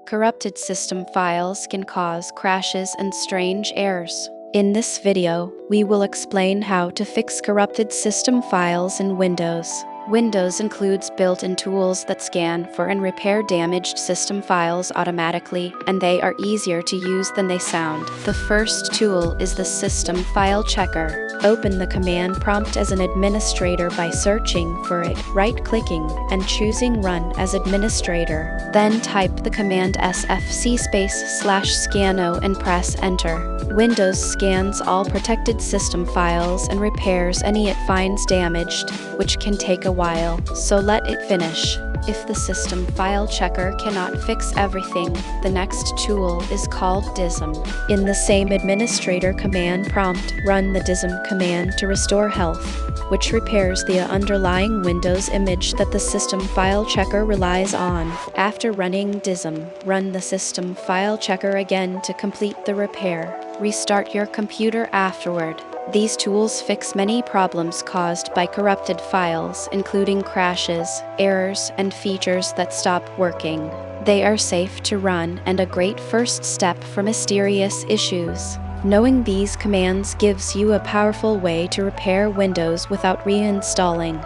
Corrupted system files can cause crashes and strange errors. In this video, we will explain how to fix corrupted system files in Windows. Windows includes built-in tools that scan for and repair damaged system files automatically, and they are easier to use than they sound. The first tool is the System File Checker. Open the command prompt as an administrator by searching for it, right-clicking, and choosing Run as Administrator. Then type the command sfc/scanO and press Enter. Windows scans all protected system files and repairs any it finds damaged, which can take a while, so let it finish. If the System File Checker cannot fix everything, the next tool is called DISM. In the same administrator command prompt, run the DISM command to restore health, which repairs the underlying Windows image that the System File Checker relies on. After running DISM, run the System File Checker again to complete the repair. Restart your computer afterward. These tools fix many problems caused by corrupted files, including crashes, errors, and features that stop working. They are safe to run and a great first step for mysterious issues. Knowing these commands gives you a powerful way to repair Windows without reinstalling.